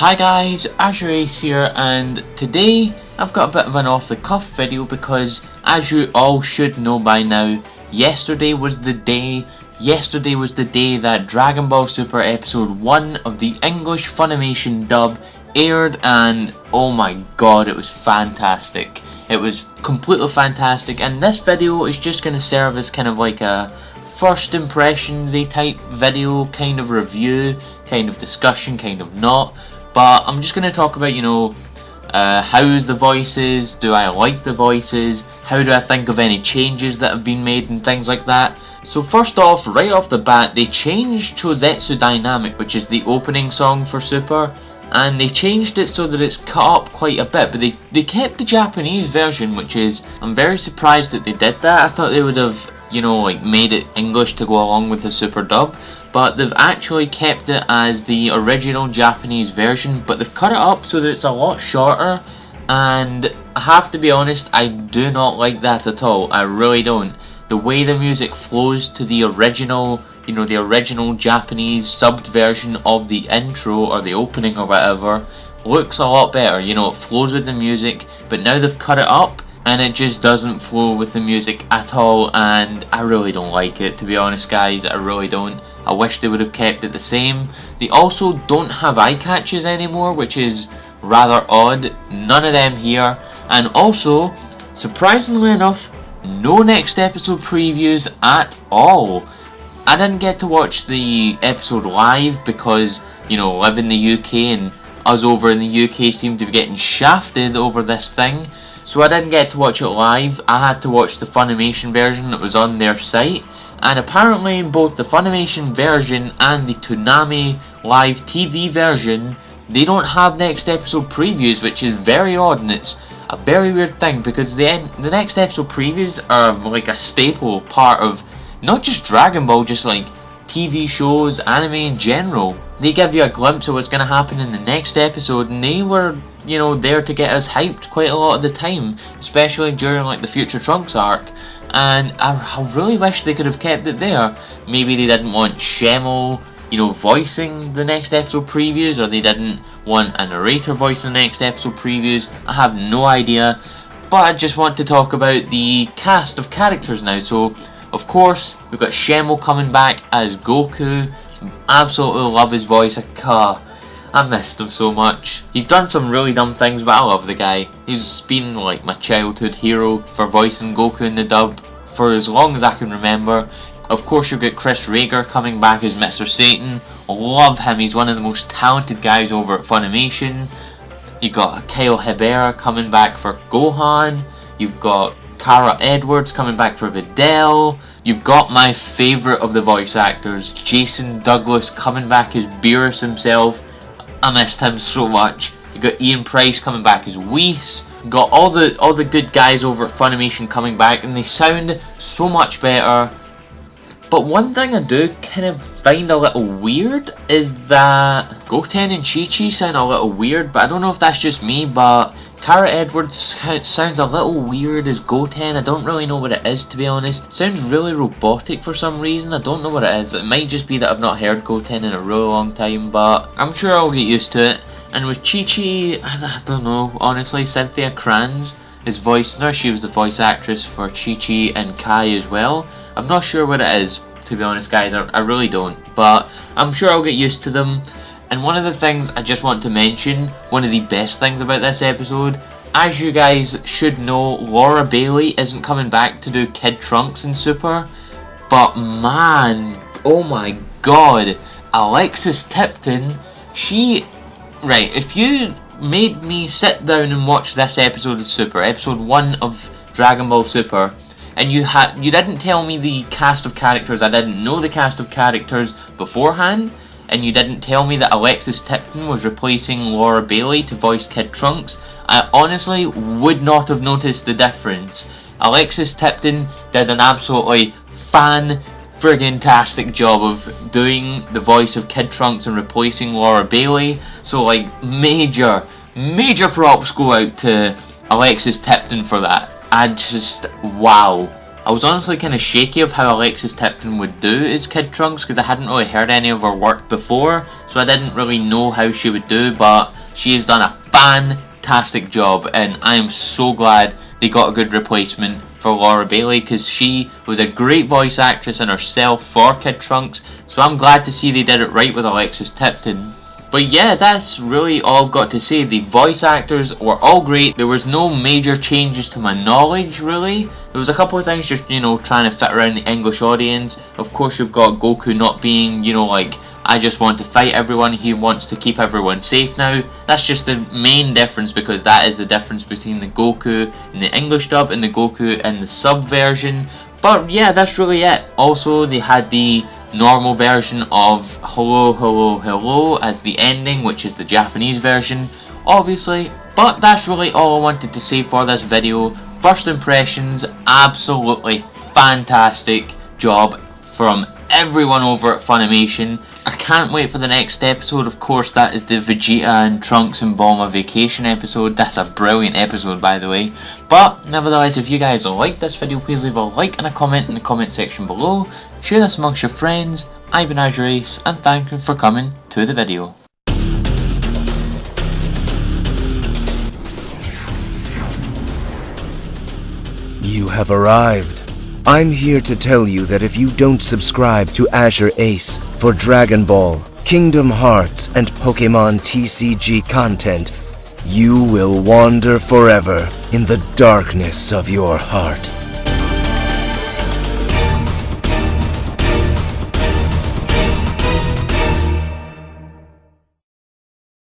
Hi guys, AzureAce here, and today I've got a bit of an off the cuff video because, as you all should know by now, yesterday was the day that Dragon Ball Super Episode 1 of the English Funimation dub aired, and oh my god, it was fantastic. It was completely fantastic, and this video is just going to serve as kind of like a first impressions-y type video, kind of review, kind of discussion, kind of not. But I'm just going to talk about, how's the voices, do I like the voices, how do I think of any changes that have been made and things like that. So first off, right off the bat, they changed Chozetsu Dynamic, which is the opening song for Super, and they changed it so that it's cut up quite a bit, but they kept the Japanese version, which is, I'm very surprised that they did that. I thought they would have, made it English to go along with the Super dub, but they've actually kept it as the original Japanese version, but they've cut it up so that it's a lot shorter, and I have to be honest, I do not like that at all. I really don't. The way the music flows to the original, the original Japanese subbed version of the intro or the opening or whatever, looks a lot better. It flows with the music, but now they've cut it up and it just doesn't flow with the music at all, and I really don't like it, to be honest guys. I really don't. I wish they would have kept it the same. They also don't have eye catches anymore, which is rather odd. None of them here, and also, surprisingly enough, no next episode previews at all. I didn't get to watch the episode live because, live in the UK and us over in the UK seem to be getting shafted over this thing. So I didn't get to watch it live. I had to watch the Funimation version that was on their site. And apparently both the Funimation version and the Toonami live TV version, they don't have next episode previews, which is very odd, and it's a very weird thing because the next episode previews are like a staple part of not just Dragon Ball, just like TV shows, anime in general. They give you a glimpse of what's going to happen in the next episode, and they were, there to get us hyped quite a lot of the time, especially during like the Future Trunks arc. And I really wish they could have kept it there. Maybe they didn't want Shemo, voicing the next episode previews, or they didn't want a narrator voicing the next episode previews. I have no idea, but I just want to talk about the cast of characters now. So, of course, we've got Shemo coming back as Goku. Absolutely love his voice. I missed him so much. He's done some really dumb things, but I love the guy. He's been like my childhood hero for voicing Goku in the dub for as long as I can remember. Of course, you've got Chris Rager coming back as Mr. Satan. Love him. He's one of the most talented guys over at Funimation. You've got Kyle Hebera coming back for Gohan. You've got Kara Edwards coming back for Videl. You've got my favourite of the voice actors, Jason Douglas, coming back as Beerus himself. I missed him so much. You got Ian Price coming back as Whis. Got all the good guys over at Funimation coming back, and they sound so much better. But one thing I do kind of find a little weird is that Goten and Chi-Chi sound a little weird, but I don't know if that's just me, but Kara Edwards sounds a little weird as Goten. I don't really know what it is, to be honest. Sounds really robotic for some reason. I don't know what it is. It might just be that I've not heard Goten in a really long time, but I'm sure I'll get used to it. And with Chi-Chi, I don't know, honestly. Cynthia Kranz is voicing her. She was the voice actress for Chi-Chi and Kai as well. I'm not sure what it is, to be honest guys. I really don't, but I'm sure I'll get used to them. And one of the things I just want to mention, one of the best things about this episode, as you guys should know, Laura Bailey isn't coming back to do Kid Trunks in Super, but man, oh my god, Alexis Tipton, if you made me sit down and watch this episode of Super, episode 1 of Dragon Ball Super, and you didn't tell me the cast of characters, I didn't know the cast of characters beforehand, and you didn't tell me that Alexis Tipton was replacing Laura Bailey to voice Kid Trunks, I honestly would not have noticed the difference. Alexis Tipton did an absolutely fan-friggin-tastic job of doing the voice of Kid Trunks and replacing Laura Bailey, so like major props go out to Alexis Tipton for that. Wow. I was honestly kind of shaky of how Alexis Tipton would do as Kid Trunks because I hadn't really heard any of her work before, so I didn't really know how she would do, but she has done a fantastic job, and I am so glad they got a good replacement for Laura Bailey because she was a great voice actress in herself for Kid Trunks, so I'm glad to see they did it right with Alexis Tipton. But yeah, that's really all I've got to say. The voice actors were all great. There was no major changes to my knowledge, really. There was a couple of things just, trying to fit around the English audience. Of course, you've got Goku not being, like, I just want to fight everyone. He wants to keep everyone safe now. That's just the main difference, because that is the difference between the Goku in the English dub and the Goku in the sub version. But yeah, that's really it. Also, they had the normal version of Hello Hello Hello as the ending, which is the Japanese version, obviously. But that's really all I wanted to say for this video. First impressions, absolutely fantastic job from everyone over at Funimation. I can't wait for the next episode. Of course, that is the Vegeta and Trunks and Bulma vacation episode. That's a brilliant episode, by the way. But nevertheless, if you guys liked this video, please leave a like and a comment in the comment section below. Share this amongst your friends. I've been AzureAce, and thank you for coming to the video. You have arrived. I'm here to tell you that if you don't subscribe to AzureAce for Dragon Ball, Kingdom Hearts, and Pokemon TCG content, you will wander forever in the darkness of your heart.